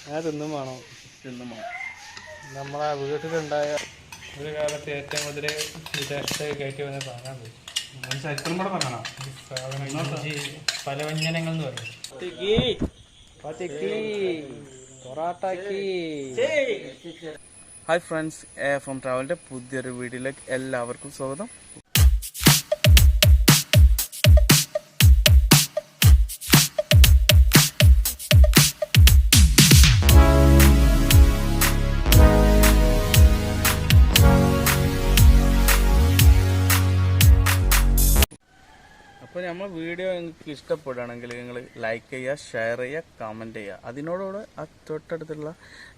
തിന്നും വേണം. നമ്മളെ വീട്ടിലുണ്ടായ ഒരു കാലത്ത് ഏറ്റവും കൂടുതൽ വിദേശത്ത് കയറ്റി വന്ന സാധനമാണ്. പല വ്യഞ്ജനങ്ങൾ എന്ന് പറയും. ഹായ് ഫ്രണ്ട്സ്, ഫ്രം ട്രാവലിൻ്റെ പുതിയൊരു വീഡിയോയിലേക്ക് എല്ലാവർക്കും സ്വാഗതം. അപ്പോൾ നമ്മൾ വീഡിയോ നിങ്ങൾക്ക് ഇഷ്ടപ്പെടുകയാണെങ്കിൽ നിങ്ങൾ ലൈക്ക് ചെയ്യുക, ഷെയർ ചെയ്യുക, കമൻറ്റ് ചെയ്യുക. അതിനോടുകൂടെ ആ തൊട്ടടുത്തുള്ള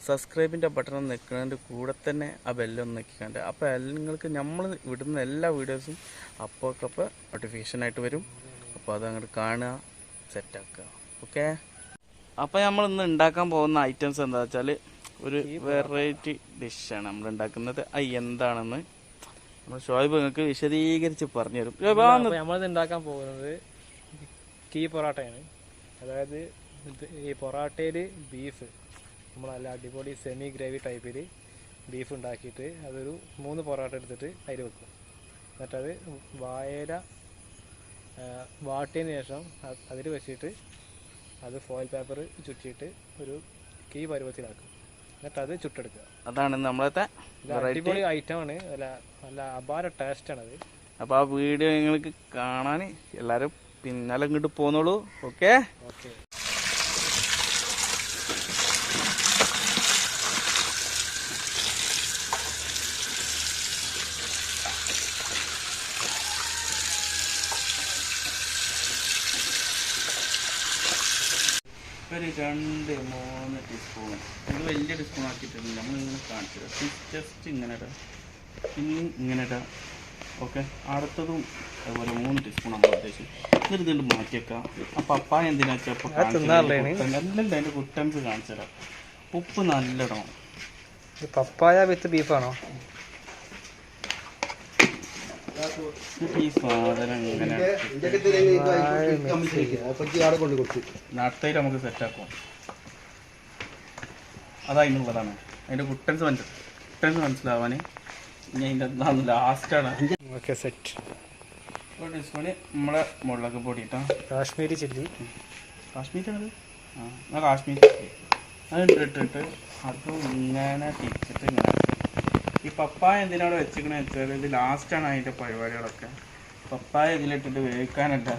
സബ്സ്ക്രൈബിൻ്റെ ബട്ടൺ നിൽക്കുന്നതിൻ്റെ കൂടെ തന്നെ ആ ബെല്ലൊന്ന് നിൽക്കാണ്ട്. അപ്പോൾ നിങ്ങൾക്ക് നമ്മൾ വിടുന്ന എല്ലാ വീഡിയോസും അപ്പോഴൊക്കെ നോട്ടിഫിക്കേഷനായിട്ട് വരും. അപ്പോൾ അത് അങ്ങോട്ട് കാണുക, സെറ്റാക്കുക. ഓക്കെ. അപ്പോൾ നമ്മൾ ഇന്ന് ഉണ്ടാക്കാൻ പോകുന്ന ഐറ്റംസ് എന്താ വെച്ചാൽ ഒരു വെറൈറ്റി ഡിഷാണ് നമ്മൾ ഉണ്ടാക്കുന്നത്. അത് എന്താണെന്ന് ഷോയിബ് നിങ്ങൾക്ക് വിശദീകരിച്ച് പറഞ്ഞു തരും. നമ്മളിത് ഉണ്ടാക്കാൻ പോകുന്നത് കീ പൊറാട്ടയാണ്. അതായത് ഈ പൊറാട്ടയിൽ ബീഫ് നമ്മൾ നല്ല അടിപൊളി സെമി ഗ്രേവി ടൈപ്പിൽ ബീഫ് ഉണ്ടാക്കിയിട്ട് അതൊരു 3 പൊറോട്ട എടുത്തിട്ട് അതിൽ വെക്കും. എന്നിട്ടത് വാഴയില വാട്ടിയതിന് ശേഷം അതിൽ വെച്ചിട്ട് അത് ഫോയിൽ പേപ്പർ ചുറ്റിയിട്ട് ഒരു കീ പരുവത്തിലാക്കും. എന്നിട്ട് അത് ചുട്ടെടുക്കുക. അതാണ് നമ്മളത്തെ അടിപൊളി ഐറ്റമാണ്. നല്ല അപാര ടേസ്റ്റാണത്. അപ്പോൾ ആ വീഡിയോ നിങ്ങൾക്ക് കാണാൻ എല്ലാവരും പിന്നാലെ ഇങ്ങോട്ട് പോന്നോളൂ. ഓക്കെ. ഒരു 2-3 ടീസ്പൂൺ, ഇത് വലിയ ടീസ്പൂൺ ആക്കിയിട്ടുണ്ട്. നമ്മളിങ്ങനെ കാണിച്ചു ജസ്റ്റ് ഇങ്ങനെ ഇടാം, ഇങ്ങനെ ഇടാം. ഓക്കെ. അടുത്തതും അതുപോലെ 3 ടീസ്പൂൺ നമ്മൾ ഉദ്ദേശിച്ചു. ഇത് മാറ്റിയേക്കാം. ആ പപ്പായ എന്തിനാ വെച്ചാൽ അതിൻ്റെ കുട്ടൻസ് കാണിച്ചു തരാം. ഉപ്പ് നല്ലിടണം. പപ്പായ വിത്ത് ബീഫാണോ? ഈ സാധനം ഇങ്ങനെ നട്ടയിൽ നമുക്ക് സെറ്റാക്കും. അതതിനുള്ളതാണ്. അതിൻ്റെ കുട്ടൻസ് മനസ്സിലാവാൻ ഇനി അതിൻ്റെ ലാസ്റ്റാണ്. Okay, set. ഒരു ടീസ്പൂണ് നമ്മളെ മുളക് പൊടി കേട്ടോ, കാശ്മീരി ചില്ലി. കാശ്മീരാണത്. ആ കാശ്മീരി ചില്ലി അത് ഇട്ടിട്ട് അത് ഇങ്ങനെ തിരിച്ചിട്ട് ഇങ്ങനെ. ഈ പപ്പായ എന്തിനാണ് വെച്ചിക്കണെന്ന് വെച്ചാൽ ഇത് ലാസ്റ്റാണ് അതിൻ്റെ പരിപാടികളൊക്കെ. പപ്പായ ഇതിലിട്ടിട്ട് വേവിക്കാനല്ല,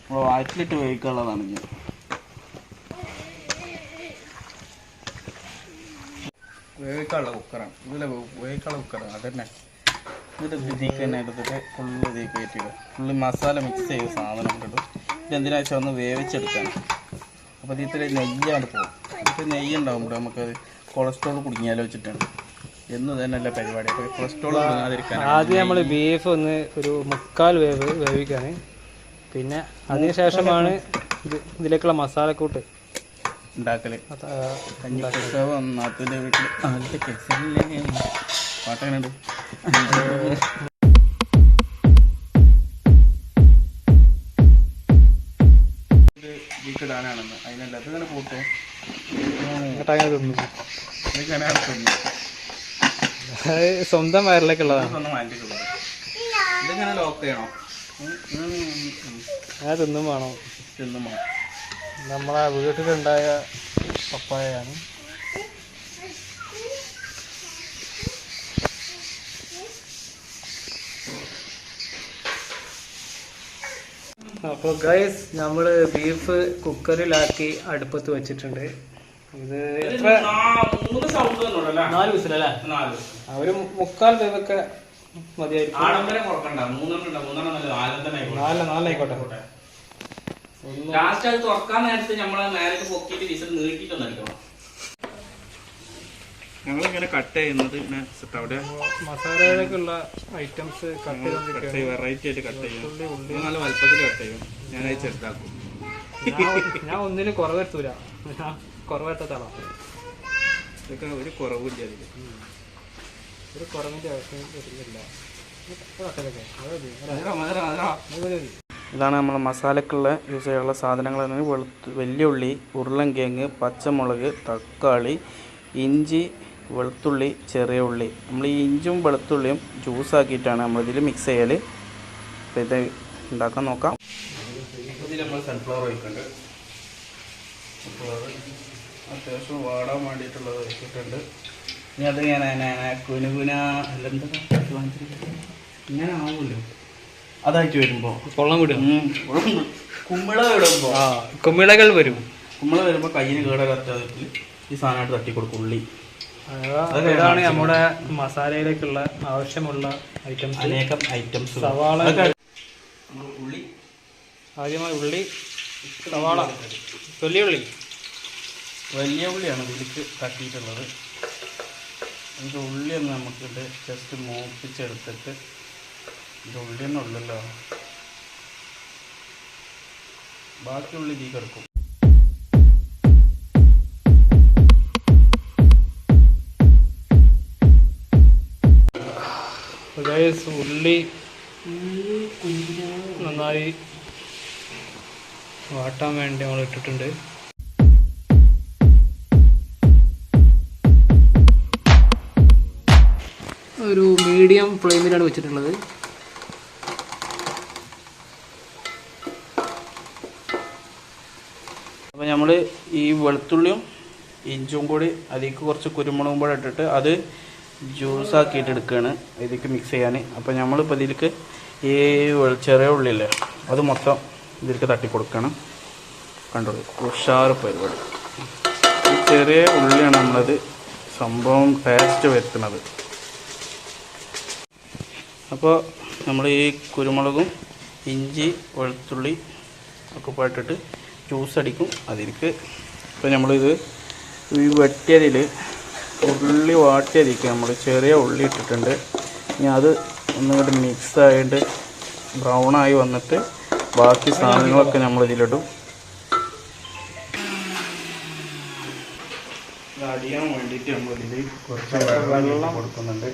നമ്മൾ വാറ്റിലിട്ട് വേവിക്കാനുള്ളതാണ്. ഞാൻ വേവിക്കാനുള്ള കുക്കറാണ്, ഇതിൽ വേവിക്കാനുള്ള കുക്കറാണ്. അതന്നെ. എന്നിട്ട് ഇതിലേക്ക് തന്നെ എടുത്തിട്ട് ഫുള്ള് ഇതിലേക്ക് കയറ്റിയിടും. ഫുള്ള് മസാല മിക്സ് ചെയ്ത് സാധനം ഇട്ടിടും. ഇതെന്തിനാ വെച്ചാൽ ഒന്ന് വേവിച്ചെടുക്കാൻ. അപ്പോൾ ഇതിൽ നെയ്യാണ് പോകും. ഇത് നെയ്യ് ഉണ്ടാകുമ്പോൾ നമുക്കത് കൊളസ്ട്രോൾ കുടുങ്ങിയാലോ വെച്ചിട്ടാണ് എന്ന് തന്നെയല്ല പരിപാടി. അപ്പോൾ കൊളസ്ട്രോൾ കുടുങ്ങാതിരിക്കാൻ ആദ്യം നമ്മൾ ബീഫ് ഒന്ന് ഒരു 3/4 വേവ് വേവിക്കാണ്. പിന്നെ അതിനുശേഷമാണ് ഇതിലേക്കുള്ള മസാലക്കൂട്ട് ഉണ്ടാക്കല്. ഒന്നാത്തിൻ്റെ വീട്ടിൽ അതിൻ്റെ കെസില്ലേ പാട്ടങ്ങനുണ്ട്. ഇത് വീട്ടിടാനാണെന്ന് അതിനല്ല ഇതിങ്ങനെ കൂട്ടും. സ്വന്തം വയറിലേക്കുള്ളതാണ്. സ്വന്തം വയറിലേക്കുള്ളത്. ഇതിങ്ങനെ ലോക്ക് ചെയ്യണം. തിന്നും വേണം. നമ്മളെ വീട്ടിലുണ്ടായ പപ്പായയാണ്. അപ്പോൾ ഗൈസ്, നമ്മൾ ബീഫ് കുക്കറിലാക്കി അടുപ്പത്ത് വെച്ചിട്ടുണ്ട്. ഇത് എത്ര 4 വിസിലല്ലേ? ഒരു 3/4 വേവൊക്കെ മതിയായിരിക്കും. 4 ആയിക്കോട്ടെ. ഞങ്ങളിങ്ങനെ കട്ട് ചെയ്യുന്നത് അവിടെ മസാലയിലേക്കുള്ള ഐറ്റംസ് കട്ട് ചെയ്ത് വെറൈറ്റി ആയിട്ട് കട്ട് ചെയ്യും. നല്ല വലുപ്പത്തിൽ കട്ട് ചെയ്യും. ഞാനത് ചെറുതാക്കും. ഞാൻ ഒന്നിനും കുറവെത്തൂല, കുറവെത്താളാ. ഇതൊക്കെ ഒരു കുറവില്ല, ഒരു കുറവിൻ്റെ ആവശ്യം വരുന്നില്ല. ഇതാണ് നമ്മളെ മസാലക്കുള്ള യൂസ് ചെയ്യാനുള്ള സാധനങ്ങൾ. വലിയ ഉള്ളി, ഉരുളൻകിഴങ്ങ്, പച്ചമുളക്, തക്കാളി, ഇഞ്ചി, വെളുത്തുള്ളി, ചെറിയ ഉള്ളി. നമ്മൾ ഈ ഇഞ്ചും വെളുത്തുള്ളിയും ജ്യൂസാക്കിയിട്ടാണ് നമ്മളിതിൽ മിക്സ് ചെയ്യൽ. അപ്പോൾ ഇത് ഉണ്ടാക്കാൻ നോക്കാം. ഇതിൽ നമ്മൾ സൺഫ്ലവർ ഒഴിക്കുന്നുണ്ട്. അത്യാവശ്യം വാടാൻ വേണ്ടിയിട്ടുള്ളത് വെച്ചിട്ടുണ്ട്. ഇനി അത് കുനുകുന ഇങ്ങനെ ആവുമല്ലോ അതായിട്ട് വരുമ്പോൾ കൊള്ളം വിടും. കുമ്പിള വിടുമ്പോൾ കുമ്മിളകൾ വരും. കുമ്പിള വരുമ്പോൾ കയ്യിന് കേടകത്ത വിധത്തിൽ ഈ സാധനമായിട്ട് തട്ടി കൊടുക്കും ഉള്ളി. അതാണ് നമ്മുടെ മസാലയിലേക്കുള്ള ആവശ്യമുള്ള ഐറ്റംസ്. അനേകം ഐറ്റംസ്. സവാള, ഉള്ളി, ആദ്യമായി ഉള്ളി, സവാള, വലിയ ഉള്ളി. വലിയ ഉള്ളിയാണ് ഇതിലേക്ക് തട്ടിയിട്ടുള്ളത്. ഇത് ഉള്ളിയൊന്ന് നമുക്കിത് ജസ്റ്റ് മൂപ്പിച്ചെടുത്തിട്ട്, ഇത് ഉള്ളിയൊന്നും ഉള്ളല്ലോ, ബാക്കി ഉള്ളി ഇതിൽ കിടക്കും. ഉള്ളി നന്നായി വാട്ടാൻ വേണ്ടി നമ്മൾ ഇട്ടിട്ടുണ്ട്. ഒരു മീഡിയം ഫ്ലെയിമിലാണ് വെച്ചിട്ടുള്ളത്. അപ്പോൾ നമ്മൾ ഈ വെളുത്തുള്ളിയും ഇഞ്ചും കൂടി അതിലേക്ക് കുറച്ച് കുരുമുളകും കൂടെ ഇട്ടിട്ട് അത് ജ്യൂസാക്കിയിട്ട് എടുക്കുകയാണ് ഇതിലേക്ക് മിക്സ് ചെയ്യാൻ. അപ്പോൾ നമ്മളിപ്പോൾ ഇതിലേക്ക് ഈ ചെറിയ ഉള്ളില്ലേ അത് മൊത്തം ഇതിലേക്ക് തട്ടി കൊടുക്കണം. കണ്ടോളൂ, ഉഷാറ് പരിപാടി. ഈ ചെറിയ ഉള്ളിയാണ് നമ്മളത് സംഭവം ടേസ്റ്റ് വരുത്തുന്നത്. അപ്പോൾ നമ്മൾ ഈ കുരുമുളകും ഇഞ്ചി വെളുത്തുള്ളി ഒക്കെ പോയിട്ടിട്ട് ജ്യൂസ് അടിക്കും അതിലേക്ക്. ഇപ്പോൾ നമ്മളിത് ഈ വെട്ടിയതിൽ ഉള്ളി വാട്ടിയതിലേക്ക് നമ്മൾ ചെറിയ ഉള്ളി ഇട്ടിട്ടുണ്ട്. ഇനി അത് ഒന്നുകൂടി മിക്സ് ആയിട്ട് ബ്രൗണായി വന്നിട്ട് ബാക്കി സാധനങ്ങളൊക്കെ നമ്മളിതിലിടും. ഇത് അടിയാൻ വേണ്ടിയിട്ട് നമ്മളിതിൽ കുറച്ച് വെള്ളം കൊടുക്കുന്നുണ്ട്.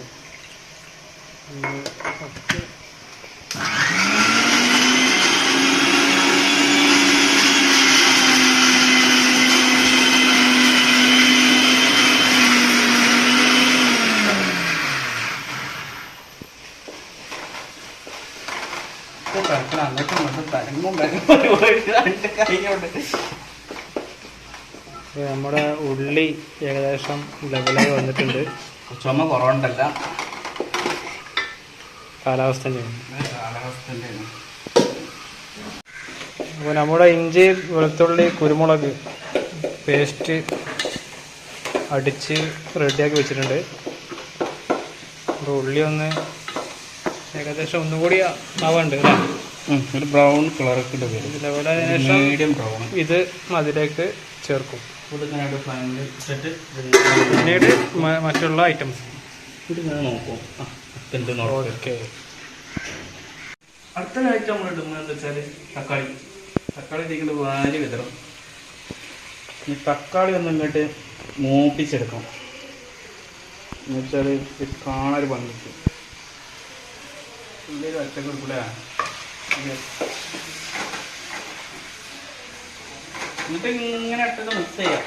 നമ്മുടെ ഉള്ളി ഏകദേശം ലെവലായി വന്നിട്ടുണ്ട്. ചുമ കുറവുണ്ടല്ല, കാലാവസ്ഥ. അപ്പോൾ നമ്മുടെ ഇഞ്ചി വെളുത്തുള്ളി കുരുമുളക് പേസ്റ്റ് അടിച്ച് റെഡിയാക്കി വെച്ചിട്ടുണ്ട്. അപ്പോൾ ഉള്ളി ഒന്ന് ഏകദേശം ഒന്നും കൂടി ആവാണ്ട് ഒരു ബ്രൗൺ കളറൊക്കെ മീഡിയം ബ്രൗൺ. ഇത് അതിലേക്ക് ചേർക്കും. പിന്നീട് മറ്റുള്ള ഐറ്റംസ് നോക്കും. ഓക്കെ. അടുത്ത കാഴ്ച നമ്മൾ ഇടുന്നത് എന്താ വെച്ചാൽ തക്കാളി ഇതിങ്ങോട്ട് വാരി വിതറും. ഈ തക്കാളി ഒന്ന് ഇങ്ങോട്ട് മൂപ്പിച്ചെടുക്കണം എന്ന് വെച്ചാൽ ഇത് കാണാൻ ഭംഗിക്ക്. ഉള്ളിൽ ഒറ്റക്കൂടെ എന്നിട്ട് ഇങ്ങനെ ഇട്ടിട്ട് മിക്സ് ചെയ്യാം.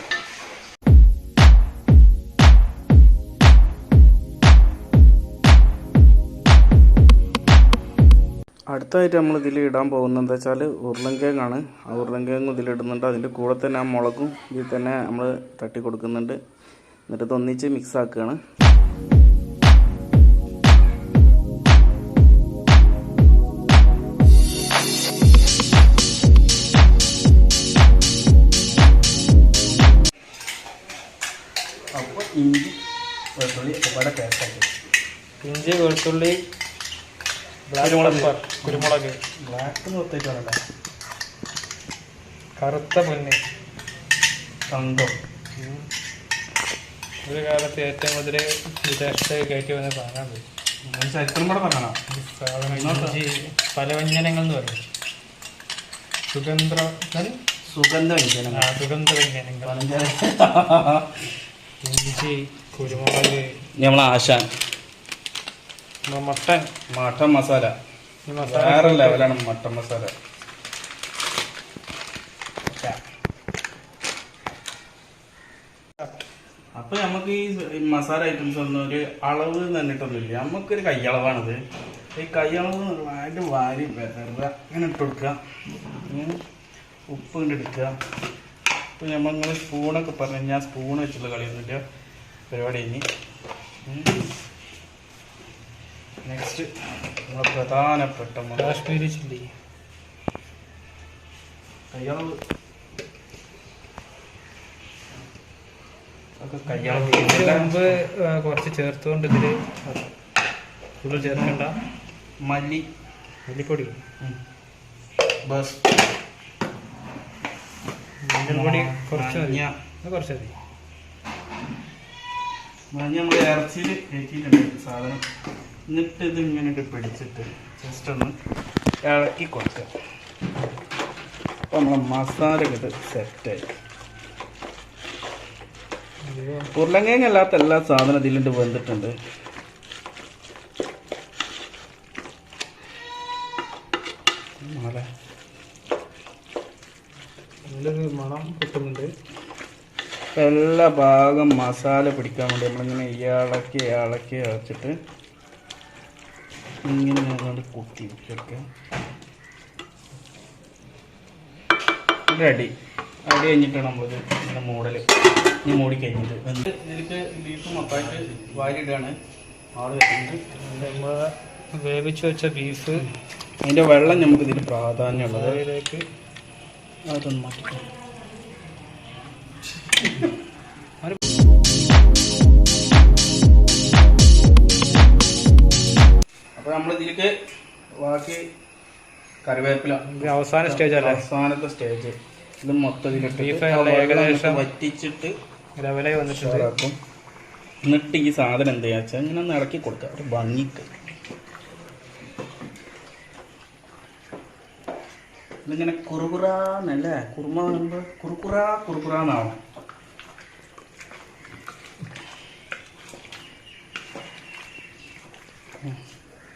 അടുത്തായിട്ട് നമ്മൾ ഇതിൽ ഇടാൻ പോകുന്നത് എന്താ വെച്ചാൽ ഉരുളൻകിഴങ്ങാണ്. ആ ഉരുളൻകിഴങ്ങ് ഇതിലിടുന്നുണ്ട്. അതിൻ്റെ കൂടെ തന്നെ ആ മുളകും ഇതിൽ തന്നെ നമ്മൾ തട്ടി കൊടുക്കുന്നുണ്ട്. എന്നിട്ട് ഇതൊന്നിച്ച് മിക്സ് ആക്കുകയാണ്. അപ്പോൾ ഇഞ്ചി വെളുത്തുള്ളി ഒരുപാട് പേസ്റ്റാക്കി. ഇഞ്ചി വെളുത്തുള്ളി കുരുമുളക് ബ്ലാക്ക് നിർത്തിയിട്ടാണല്ലേ, കറുത്ത പൊന്ന് തങ്കം. ഒരു കാലത്ത് ഏറ്റവും കൂടുതൽ വിദേശത്ത് കയറ്റി വന്ന സാധനമാണ്. ചരിത്രം കൂടെ പറഞ്ഞോ ഇഞ്ചി പല വ്യഞ്ജനങ്ങൾ എന്ന് പറയും. സുഗന്ധ വ്യഞ്ജനങ്ങൾ. ഇഞ്ചി കുരുമുളക് നമ്മളെ ആശാൻ മട്ടൻ മസാല വേറെ ലെവലാണ്. മട്ടൻ മസാല അപ്പോൾ നമുക്ക് ഈ മസാല ഐറ്റംസ് ഒന്നും ഒരു അളവ് തന്നിട്ടൊന്നുമില്ല, നമുക്കൊരു കയ്യളവാണത്. ഈ കയ്യളവ് അതിൻ്റെ വാരി വെറുതെ ഇങ്ങനെ ഇട്ട് കൊടുക്കുക, ഉപ്പ് കൊണ്ട് എടുക്കുക. അപ്പോൾ നമ്മളിങ്ങനെ സ്പൂണൊക്കെ പറഞ്ഞു കഴിഞ്ഞാൽ സ്പൂൺ വെച്ചുള്ള കളിയൊന്നുമില്ല പരിപാടി. ഇനി നെക്സ്റ്റ് നമ്മളെ പ്രധാനപ്പെട്ട കാശ്മീരി ചില്ലി കയ്യളവ്. മുമ്പ് കുറച്ച് ചേർത്തുകൊണ്ട് ഇതിൽ കൂടുതൽ ചേർക്കണ്ട. മല്ലിപ്പൊടി, ബസ് മഞ്ഞൾപ്പൊടി കുറച്ച് മതി. മഞ്ഞ നമ്മൾ ഇറച്ചിയിൽ കയറ്റിയിട്ടുണ്ട് സാധനം. എന്നിട്ട് ഇത് ഇങ്ങനെ പിടിച്ചിട്ട് ജസ്റ്റ് ഒന്ന് ഇളക്കി കൊടുക്കുക. അപ്പോൾ നമ്മളെ മസാല ഇത് സെറ്റായി. ഉരുളങ്കിഴങ്ങ് അല്ലാത്ത എല്ലാ സാധനം ഇതിലുണ്ട് വെന്തിട്ടുണ്ട്. നല്ലൊരു മണം കിട്ടുന്നുണ്ട്. എല്ലാ ഭാഗം മസാല പിടിക്കാൻ വേണ്ടി നമ്മളിങ്ങനെ ഇളക്കി വെച്ചിട്ട് ഇങ്ങനെ നോക്കാണ്ട് കുത്തി വെക്കുക. അടി കഴിഞ്ഞിട്ടാണ് നമ്മളിത് ഇങ്ങനെ മൂടി കഴിഞ്ഞിട്ട് ഇതിലേക്ക് ബീഫ് മൊത്തമായിട്ട് വാരിയിട്ടാണ് ആള് വരുന്നത്. നമ്മൾ വേവിച്ച് വെച്ച ബീഫ്, അതിൻ്റെ വെള്ളം നമുക്ക് ഇതിന് പ്രാധാന്യമുള്ളത്. അതിലേക്ക് അതൊന്ന് മാറ്റിക്കാം. അപ്പോൾ നമ്മളിതിലേക്ക് ബാക്കി കറിവേപ്പില അവസാനത്തെ സ്റ്റേജ് ഇത് മൊത്തത്തിലിട്ട് ഏകദേശം വറ്റിച്ചിട്ട് ലെവലായി വന്നിട്ടുണ്ട്. എന്നിട്ട് ഈ സാധനം എന്താ വെച്ചാൽ ഇങ്ങനെ ഒന്ന് ഇളക്കി കൊടുക്കുക ഒരു ഭംഗിക്ക്. ഇതിങ്ങനെ കുറുകുറാന്നല്ലേ, കുറുമ കുറുകുറാന്നാവും.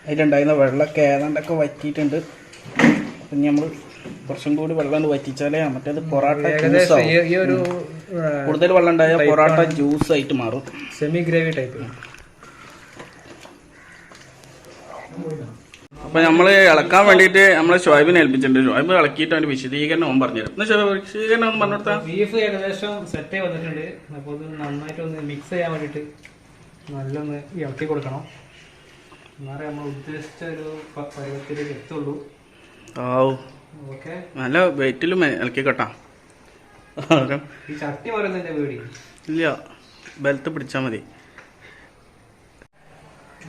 അതിലുണ്ടായിരുന്ന വെള്ളമൊക്കെ ഏതാണ്ടൊക്കെ വറ്റിയിട്ടുണ്ട്. പിന്നെ നമ്മൾ കുറച്ചും കൂടി വെള്ളം വറ്റിച്ചാലേ മറ്റേത് പൊറാട്ട ജ്യൂസ് ആവും. കൂടുതൽ വെള്ളം ഉണ്ടായാൽ പൊറാട്ട ജ്യൂസ് ആയിട്ട് മാറും. Semi gravy type. അപ്പോൾ നമ്മൾ ഇളക്കാൻ വേണ്ടിയിട്ട് നമ്മൾ ഷോയിബിനെ ഏൽപ്പിച്ചിട്ടുണ്ട്. ഷോയിബ് ഇളക്കിയിട്ട് അവൻ്റെ വിശദീകരണം ഓൻ പറഞ്ഞുതരും. വിശദീകരണം ഒന്ന് പറഞ്ഞു കൊടുത്താൽ. ബീഫ് ഏകദേശം സെറ്റായി വന്നിട്ടുണ്ട്. അപ്പോൾ ഇത് നന്നായിട്ട് ഒന്ന് മിക്സ് ചെയ്യാൻ വേണ്ടിയിട്ട് നല്ലൊന്ന് ഇളക്കി കൊടുക്കണം. എന്നാലേ നമ്മൾ ഉദ്ദേശിച്ച ഒരു പരുവത്തിലേക്ക് എത്തുള്ളൂ. ഓക്കെ, നല്ല വെയിറ്റിലും ഇളക്കിക്കോട്ടാ. ഈ ചട്ടി പറയുന്നതിന്റെ പേടി ഇല്ല, ബലത്ത് പിടിച്ചാൽ മതി.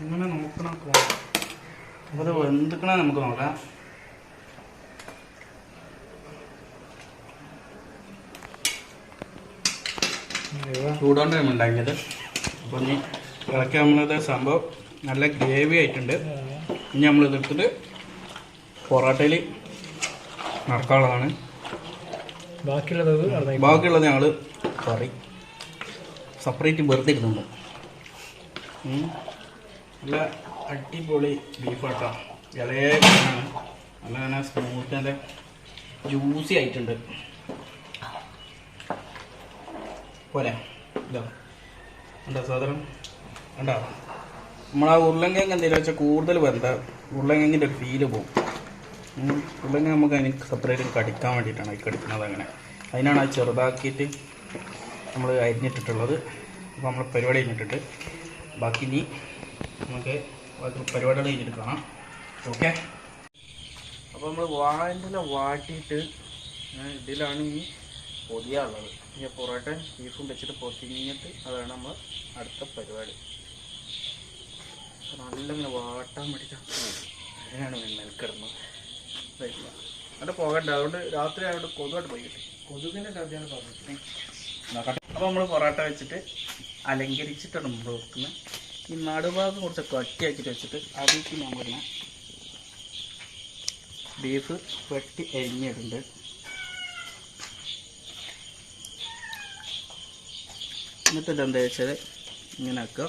ഇങ്ങനെ നോക്കണം. അപ്പോൾ അത് വെന്തിക്കണ നമുക്ക് നോക്കാം. ചൂടോണ്ടാണ് ഉണ്ടാക്കിയത്. അപ്പോൾ ഇനി ഇളക്കി നമ്മളത് സംഭവം നല്ല ഗ്രേവി ആയിട്ടുണ്ട്. ഇനി നമ്മളിതെടുത്തിട്ട് പൊറോട്ടയിൽ നടക്കാനുള്ളതാണ്. ബാക്കിയുള്ളത് ഞങ്ങൾ കറി സെപ്പറേറ്റ് വെറുതെ ഇടുന്നുണ്ട്. നല്ല അടിപൊളി ബീഫാട്ടോ. ഇളയ കറിയാണ്, നല്ല അങ്ങനെ സ്മൂത്ത് നല്ല ജ്യൂസി ആയിട്ടുണ്ട്. പോരെ ഇതാ എന്താ സാധനം കണ്ടോ. നമ്മളാ ഉരുളങ്കിഴങ്ങ് എന്തെങ്കിലും വെച്ചാൽ കൂടുതൽ വെന്ത ഉരുളങ്കിഴങ്ങിൻ്റെ ഒരു ഫീല് പോകും. ഉരുളങ്കിഴങ്ങ് നമുക്ക് അതിന് സെപ്പറേറ്റ് കടിക്കാൻ വേണ്ടിയിട്ടാണ് അത് കടിക്കുന്നത്. അങ്ങനെ അതിനാണ് അത് ചെറുതാക്കിയിട്ട് നമ്മൾ അരിഞ്ഞിട്ടിട്ടുള്ളത്. അപ്പോൾ നമ്മൾ പരിപാടി കഴിഞ്ഞിട്ടുണ്ട്. ബാക്കി ഇനി നമുക്ക് ബാക്കി പരിപാടികൾ കഴിഞ്ഞിട്ട് കാണാം. ഓക്കെ, അപ്പോൾ നമ്മൾ വാഴൻ്റെ വാട്ടിയിട്ട് ഇതിലാണ് ഈ പൊതിയാനുള്ളത്. ഈ പൊറോട്ട ബീഫും വെച്ചിട്ട് പൊതിഞ്ഞിട്ട് അതാണ് നമ്മൾ അടുത്ത പരിപാടി. നല്ല ഇങ്ങനെ വാട്ടാൻ വേണ്ടിയിട്ടാണ് അതിനാണ് മെനക്കിടുന്നത്. അവിടെ പോകണ്ട, അതുകൊണ്ട് രാത്രി ആയതുകൊണ്ട് കൊതുവായിട്ട് പോയി കിട്ടി. കൊതുകിൻ്റെ കഥയാണ് പറഞ്ഞത്. അപ്പോൾ നമ്മൾ പൊറോട്ട വെച്ചിട്ട് അലങ്കരിച്ചിട്ടാണ് നമ്മൾ വെക്കുന്നത്. ഈ നടുഭാഗം കുറച്ച് കട്ടിയാക്കിയിട്ട് വെച്ചിട്ട് അതിലേക്ക് നമ്മളിങ്ങനെ ബീഫ് വെട്ടി അരിഞ്ഞിട്ടുണ്ട്. എന്നിട്ട് ഇതെന്താ വെച്ചാൽ ഇങ്ങനെ ആക്കുക.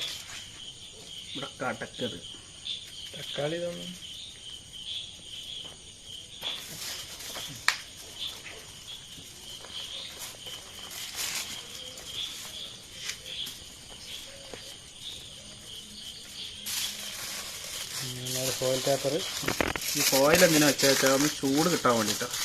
ഇവിടെ കടക്കത് തക്കാളി ഫോയിൽ പേപ്പർ. ഈ ഫോയിൽ എന്തിനാ വെച്ചാൽ ഒന്ന് ചൂട് കിട്ടാൻ വേണ്ടിയിട്ടാണ്.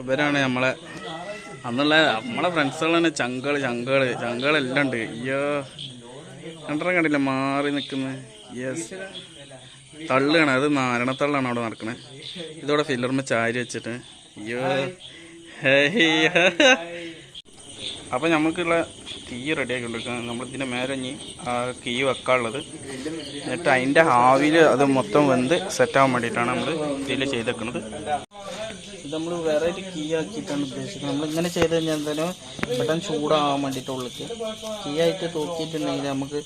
ഇവരാണ് നമ്മളെ ഫ്രണ്ട്സുകൾ ചങ്കുകളെല്ലാം ഉണ്ട്. അയ്യോ കണ്ടില്ല മാറി നിൽക്കുന്നത്. യെസ്, തള്ളുകയാണ്, അത് നാരണത്തള്ളാണ് അവിടെ നടക്കണേ. ഇതോടെ ഫില്ലർമ ചാരി വെച്ചിട്ട്. അയ്യോ അപ്പം നമുക്കുള്ള കീ റെഡിയാക്കി കൊടുക്കാം. നമ്മളിതിൻ്റെ മേലെ ഇനി ആ കീ വെക്കാനുള്ളത്. എന്നിട്ട് അതിൻ്റെ ആവിയിൽ അത് മൊത്തം വെന്ത് സെറ്റാകാൻ വേണ്ടിയിട്ടാണ് നമ്മൾ ഇതിൽ ചെയ്തേക്കുന്നത്. ഇത് നമ്മൾ വെറൈറ്റി കീ ആക്കിയിട്ടാണ് ഉദ്ദേശിക്കുന്നത്. നമ്മളിങ്ങനെ ചെയ്ത് കഴിഞ്ഞാൽ എന്തായാലും പെട്ടെന്ന് ചൂടാകാൻ വേണ്ടിയിട്ട് ഉള്ളിക്ക് കീ ആയിട്ട് തൂക്കിയിട്ടുണ്ടെങ്കിൽ നമുക്ക്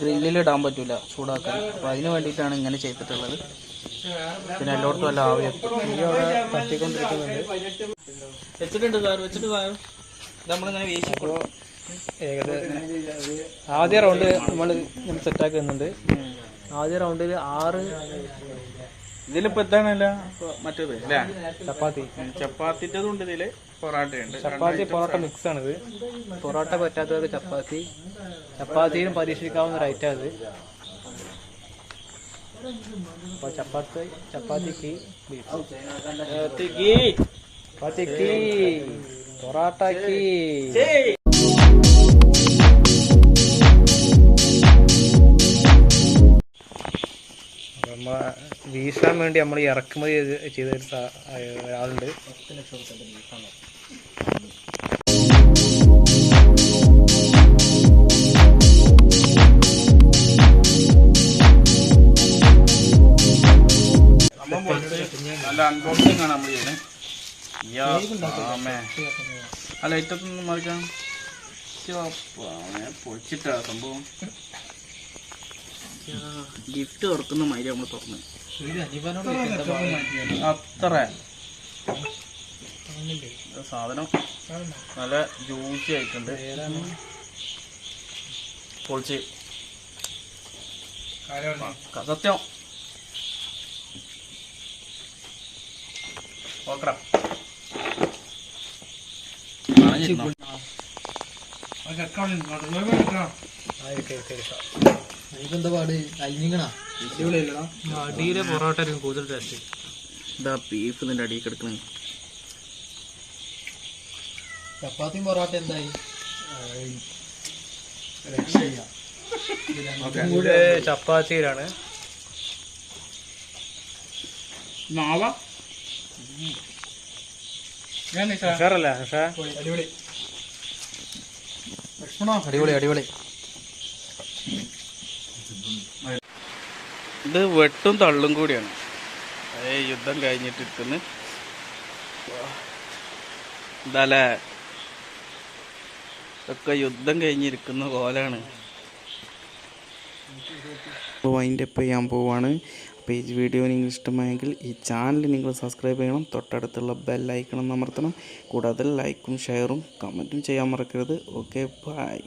ഗ്രില്ലിലിടാൻ പറ്റില്ല ചൂടാക്കാൻ. അപ്പോൾ അതിന് വേണ്ടിയിട്ടാണ് ഇങ്ങനെ ചെയ്തിട്ടുള്ളത്. പിന്നെ എല്ലായിടത്തും അല്ല ആവി തട്ടിക്കൊണ്ടിരിക്കുന്നുണ്ട്. വെച്ചിട്ടുണ്ട് സാർ, വെച്ചിട്ട് സാർ നമ്മളിങ്ങനെ വീശിക്കോ. ഏകദേശം ആദ്യ റൗണ്ട് നമ്മൾ സെറ്റാക്കി തന്നുണ്ട്. ആദ്യ റൗണ്ടിൽ 6 ഇതിലിപ്പോൾ എത്താണല്ല മറ്റേത് അല്ലേ, ചപ്പാത്തിൻ്റെതുണ്ട്, ഇതില് പൊറാട്ടയുണ്ട്. ചപ്പാത്തി പൊറോട്ട മിക്സ് ആണിത്. പൊറോട്ട പറ്റാത്തവർക്ക് ചപ്പാത്തിയിലും പരീക്ഷിക്കാവുന്ന ഒരു ഐറ്റം അത്. അപ്പോൾ ചപ്പാത്തിക്ക് പൊറാട്ടക്ക് വീശാൻ വേണ്ടി നമ്മൾ ഇറക്കുമതി ചെയ്തൊരു ഒരാളുണ്ട്. നല്ല അൺബോക്സിംഗ് ആണ് നമ്മൾ ചെയ്യുന്നത്. അല്ല ഇറ്റത്തൊന്നും മറിക്കാം പൊളിച്ചിട്ടാ സംഭവം. ഗിഫ്റ്റ് തുറക്കുന്ന മാതിരി നമ്മൾ തുറന്നു. അത്ര സാധനം നല്ല ജ്യൂസി ആയിട്ടുണ്ട്. പൊളിച്ച് സത്യം ഓക്കടാ. അടിയിലെ പൊറോട്ട കൂടുതൽ ടേസ്റ്റ്. ഇതാ ബീഫ് ഇതിൻ്റെ അടിയിൽ കിടക്കണേ. ചപ്പാത്തിയും പൊറോട്ട എന്തായി? ചപ്പാത്തിയിലാണ് അടിപൊളി അടിപൊളി. ഇത് വെട്ടും തള്ളും കൂടിയാണ്. യുദ്ധം കഴിഞ്ഞിട്ടിരിക്കുന്നു. ഇതല്ലേ ഇതൊക്കെ യുദ്ധം കഴിഞ്ഞിരിക്കുന്ന പോലാണ്. അപ്പോൾ അതിൻ്റെ ഒപ്പം ചെയ്യാൻ പോവാണ്. അപ്പോൾ ഈ വീഡിയോ നിങ്ങൾക്ക് ഇഷ്ടമായെങ്കിൽ ഈ ചാനൽ നിങ്ങൾ സബ്സ്ക്രൈബ് ചെയ്യണം. തൊട്ടടുത്തുള്ള ബെൽ ഐക്കൺ അമർത്തണം. കൂടാതെ ലൈക്കും ഷെയറും കമൻറ്റും ചെയ്യാൻ മറക്കരുത്. Okay, by.